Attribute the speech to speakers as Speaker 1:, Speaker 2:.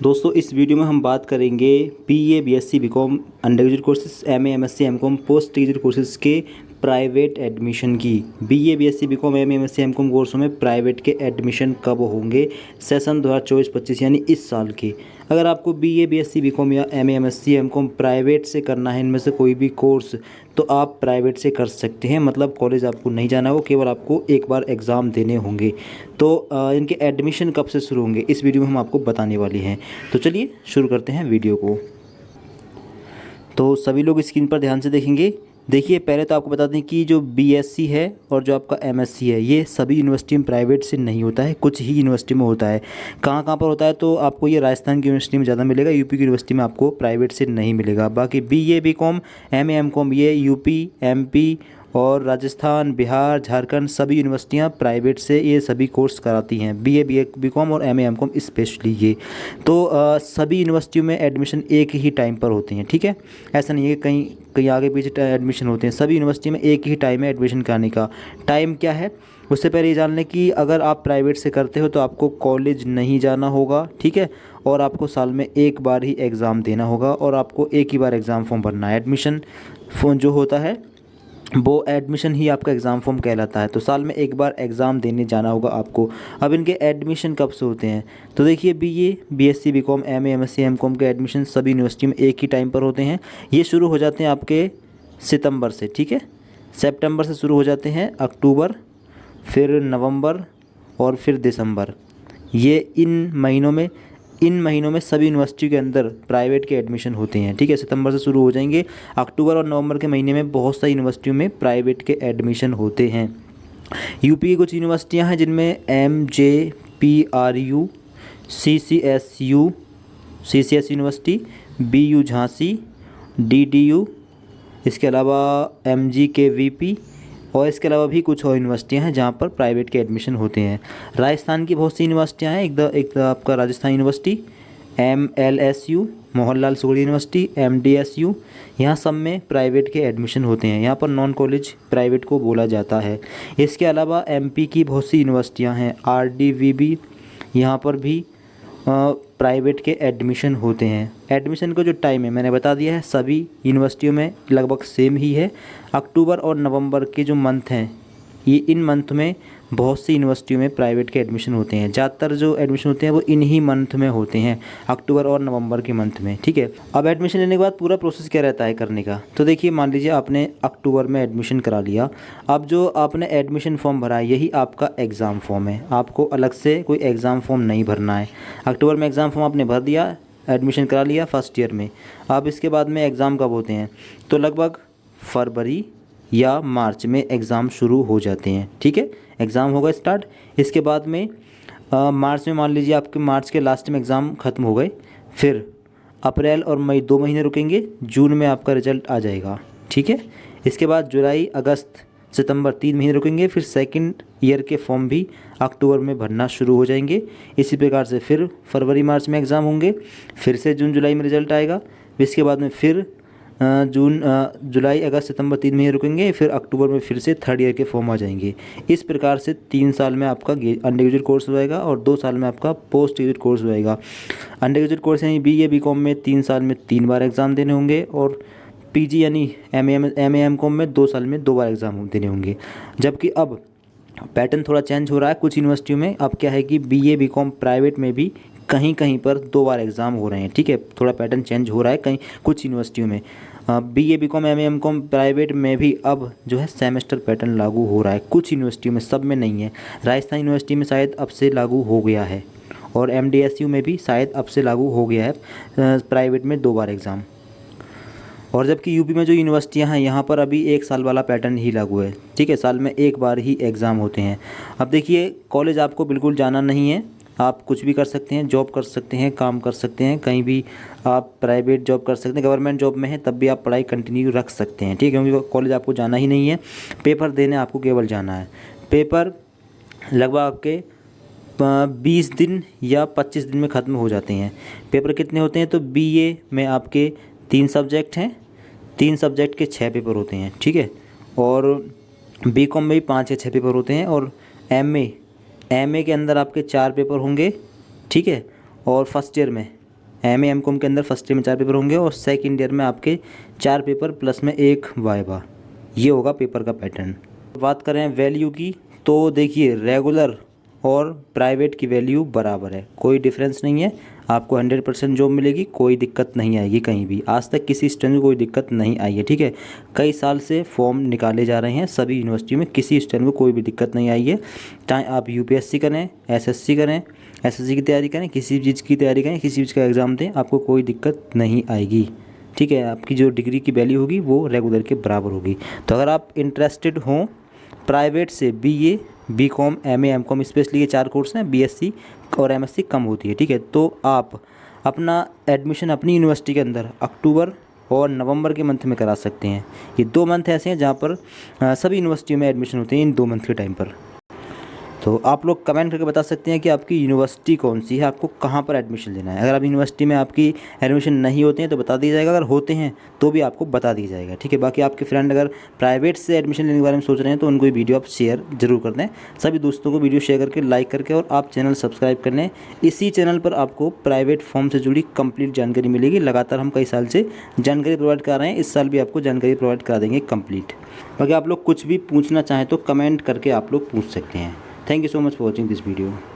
Speaker 1: दोस्तों इस वीडियो में हम बात करेंगे BA, BSc, BCom, undergraduate courses, MA, MSc, MCom, postgraduate courses के प्राइवेट एडमिशन की। BA, BSc, BCom, MA, MSc, MCom कोर्सों में प्राइवेट के एडमिशन कब होंगे सेशन 2024-25 यानी इस साल के। अगर आपको बीए, बीएससी, बीकॉम या एमए, एमएससी, एमकॉम प्राइवेट से करना है, इनमें से कोई भी कोर्स, तो आप प्राइवेट से कर सकते हैं। मतलब कॉलेज आपको नहीं जाना हो, केवल आपको एक बार एग्ज़ाम देने होंगे। तो इनके एडमिशन कब से शुरू होंगे इस वीडियो में हम आपको बताने वाले हैं। तो चलिए शुरू करते हैं वीडियो को। तो सभी लोग स्क्रीन पर ध्यान से देखेंगे। देखिए, पहले तो आपको बता दें कि जो बीएससी है और जो आपका एमएससी है, ये सभी यूनिवर्सिटी में प्राइवेट से नहीं होता है, कुछ ही यूनिवर्सिटी में होता है। कहाँ कहाँ पर होता है तो आपको ये राजस्थान की यूनिवर्सिटी में ज़्यादा मिलेगा, यूपी की यूनिवर्सिटी में आपको प्राइवेट से नहीं मिलेगा। बाकी बीए, बीकॉम, एमए, एमकॉम ये यूपी, एमपी और राजस्थान, बिहार, झारखंड सभी यूनिवर्सिटियां प्राइवेट से ये सभी कोर्स कराती हैं। बीए, बीकॉम और एमए, एमकॉम स्पेशली ये। तो सभी यूनिवर्सिटियों में एडमिशन एक ही टाइम पर होते हैं, ठीक है। ऐसा नहीं है कि कहीं कहीं आगे पीछे एडमिशन होते हैं। सभी यूनिवर्सिटी में एक ही टाइम है एडमिशन कराने का। टाइम क्या है उससे पहले ये जान लें कि अगर आप प्राइवेट से करते हो तो आपको कॉलेज नहीं जाना होगा, ठीक है। और आपको साल में एक बार ही एग्ज़ाम देना होगा और आपको एक ही बार एग्ज़ाम फॉर्म भरना है। एडमिशन फॉर्म जो होता है वो एडमिशन ही आपका एग्ज़ाम फॉर्म कहलाता है। तो साल में एक बार एग्ज़ाम देने जाना होगा आपको। अब इनके एडमिशन कब से होते हैं तो देखिए, BA, BSc, BCom, MA, MSc, MCom के एडमिशन सभी यूनिवर्सिटी में एक ही टाइम पर होते हैं। ये शुरू हो जाते हैं आपके सितंबर से, ठीक है। सितंबर से शुरू हो जाते हैं, अक्टूबर, फिर नवंबर और फिर दिसंबर। ये इन महीनों में सभी यूनिवर्सिटी के अंदर प्राइवेट के एडमिशन होते हैं, ठीक है। सितंबर से शुरू हो जाएंगे, अक्टूबर और नवंबर के महीने में बहुत सारी यूनिवर्सिटियों में प्राइवेट के एडमिशन होते हैं। यूपी की कुछ यूनिवर्सिटियां हैं जिनमें MJPRU, CCS university, BU Jhansi, DDU, इसके अलावा MGKVP और इसके अलावा भी कुछ और यूनिवर्सिटियां हैं जहां पर प्राइवेट के एडमिशन होते हैं। राजस्थान की बहुत सी यूनिवर्सिटियां हैं। एक आपका Rajasthan university, MLSU, Mohanlal Sukhadia university, MDSU, यहाँ सब में प्राइवेट के एडमिशन होते हैं। यहाँ पर नॉन कॉलेज प्राइवेट को बोला जाता है। इसके अलावा MP की बहुत सी यूनिवर्सिटियाँ हैं, RDVB, यहाँ पर भी प्राइवेट के एडमिशन होते हैं। एडमिशन का जो टाइम है मैंने बता दिया है, सभी यूनिवर्सिटियों में लगभग सेम ही है। अक्टूबर और नवंबर के जो मंथ हैं, ये इन मंथ में बहुत सी यूनिवर्सिटियों में प्राइवेट के एडमिशन होते हैं। ज़्यादातर जो एडमिशन होते हैं वो इन्हीं मंथ में होते हैं, अक्टूबर और नवंबर के मंथ में, ठीक है। अब एडमिशन लेने के बाद पूरा प्रोसेस क्या रहता है करने का, तो देखिए, मान लीजिए आपने अक्टूबर में एडमिशन करा लिया। अब जो आपने एडमिशन फॉर्म भरा है यही आपका एग्ज़ाम फॉर्म है, आपको अलग से कोई एग्ज़ाम फॉर्म नहीं भरना है। अक्टूबर में एग्ज़ाम फॉर्म आपने भर दिया, एडमिशन करा लिया फर्स्ट ईयर में। अब इसके बाद में एग्ज़ाम कब होते हैं तो लगभग फरवरी या मार्च में एग्ज़ाम शुरू हो जाते हैं, ठीक है। एग्ज़ाम होगा स्टार्ट। इसके बाद में मार्च में, मान लीजिए आपके मार्च के लास्ट में एग्ज़ाम ख़त्म हो गए, फिर अप्रैल और मई 2 महीने रुकेंगे, जून में आपका रिज़ल्ट आ जाएगा, ठीक है। इसके बाद जुलाई, अगस्त, सितंबर 3 महीने रुकेंगे, फिर सेकंड ईयर के फॉर्म भी अक्टूबर में भरना शुरू हो जाएंगे। इसी प्रकार से फिर फरवरी मार्च में एग्ज़ाम होंगे, फिर से जून जुलाई में रिज़ल्ट आएगा। इसके बाद में फिर जुलाई, अगस्त, सितंबर 3 महीने रुकेंगे, फिर अक्टूबर में फिर से थर्ड ईयर के फॉर्म आ जाएंगे। इस प्रकार से 3 साल में आपका अंडर ग्रेजुएट कोर्स हो जाएगा और 2 साल में आपका पोस्ट ग्रेजुएट कोर्स हो जाएगा। अंडर ग्रेजुएट कोर्स यानी BA, BCom में 3 साल में 3 बार एग्ज़ाम देने होंगे और PG यानी MA, MCom में 2 साल में 2 बार एग्ज़ाम देने होंगे। जबकि अब पैटर्न थोड़ा चेंज हो रहा है कुछ यूनिवर्सिटियों में। अब क्या है कि BA, BCom प्राइवेट में भी कहीं कहीं पर 2 बार एग्ज़ाम हो रहे हैं, ठीक है। थोड़ा पैटर्न चेंज हो रहा है कहीं कुछ यूनिवर्सिटियों में। BA, BCom, MA, MCom private में भी अब जो है सेमेस्टर पैटर्न लागू हो रहा है कुछ यूनिवर्सिटियों में, सब में नहीं है। राजस्थान यूनिवर्सिटी में शायद अब से लागू हो गया है और MDSU में भी शायद अब से लागू हो गया है प्राइवेट में 2 बार एग्ज़ाम। और जबकि यूपी में जो यूनिवर्सिटियां हैं यहाँ पर अभी 1 साल वाला पैटर्न ही लागू है, ठीक है। साल में एक बार ही एग्ज़ाम होते हैं। अब देखिए, कॉलेज आपको बिल्कुल जाना नहीं है, आप कुछ भी कर सकते हैं, जॉब कर सकते हैं, काम कर सकते हैं, कहीं भी आप प्राइवेट जॉब कर सकते हैं। गवर्नमेंट जॉब में है तब भी आप पढ़ाई कंटिन्यू रख सकते हैं, ठीक है, क्योंकि कॉलेज आपको जाना ही नहीं है। पेपर देने आपको केवल जाना है। पेपर लगभग आपके 20 दिन या 25 दिन में ख़त्म हो जाते हैं। पेपर कितने होते हैं तो BA में आपके 3 सब्जेक्ट हैं, 3 सब्जेक्ट के 6 पेपर होते हैं, ठीक है। और BCom में भी 5 या 6 पेपर होते हैं। और MA के अंदर आपके 4 पेपर होंगे, ठीक है। और फर्स्ट ईयर में MA MCOM के अंदर फर्स्ट ईयर में 4 पेपर होंगे और सेकंड ईयर में आपके 4 पेपर प्लस में 1 वाइवा। ये होगा पेपर का पैटर्न। बात करें वैल्यू की तो देखिए रेगुलर और प्राइवेट की वैल्यू बराबर है, कोई डिफरेंस नहीं है। आपको 100% जॉब मिलेगी, कोई दिक्कत नहीं आएगी कहीं भी। आज तक किसी स्टूडेंट को कोई दिक्कत नहीं आई है, ठीक है। कई साल से फॉर्म निकाले जा रहे हैं सभी यूनिवर्सिटी में, किसी स्टूडेंट को कोई भी दिक्कत नहीं आई है। चाहे आप UPSC करें, SSC करें, SSC की तैयारी करें, किसी भी चीज़ की तैयारी करें, किसी चीज़ का एग्ज़ाम दें, आपको कोई दिक्कत नहीं आएगी, ठीक है। आपकी जो डिग्री की वैल्यू होगी वो रेगुलर के बराबर होगी। तो अगर आप इंटरेस्टेड हों प्राइवेट से BA BCom MA MCom specially ये 4 कोर्स हैं, BSc और MSc कम होती है, ठीक है। तो आप अपना एडमिशन अपनी यूनिवर्सिटी के अंदर अक्टूबर और नवंबर के मंथ में करा सकते हैं। ये 2 मंथ ऐसे हैं जहाँ पर सभी यूनिवर्सिटियों में एडमिशन होते हैं इन 2 मंथ के टाइम पर। तो आप लोग कमेंट करके बता सकते हैं कि आपकी यूनिवर्सिटी कौन सी है, आपको कहाँ पर एडमिशन लेना है। अगर आप यूनिवर्सिटी में आपकी एडमिशन नहीं होते हैं तो बता दिया जाएगा, अगर होते हैं तो भी आपको बता दिया जाएगा, ठीक है। बाकी आपके फ्रेंड अगर प्राइवेट से एडमिशन लेने के बारे में सोच रहे हैं तो उनको ये वीडियो आप शेयर जरूर कर दें। सभी दोस्तों को वीडियो शेयर करके, लाइक करके, और आप चैनल सब्सक्राइब कर लें। इसी चैनल पर आपको प्राइवेट फॉर्म से जुड़ी कंप्लीट जानकारी मिलेगी। लगातार हम कई साल से जानकारी प्रोवाइड कर रहे हैं, इस साल भी आपको जानकारी प्रोवाइड करा देंगे कंप्लीट। बाकी आप लोग कुछ भी पूछना चाहें तो कमेंट करके आप लोग पूछ सकते हैं। Thank you so much for watching this video.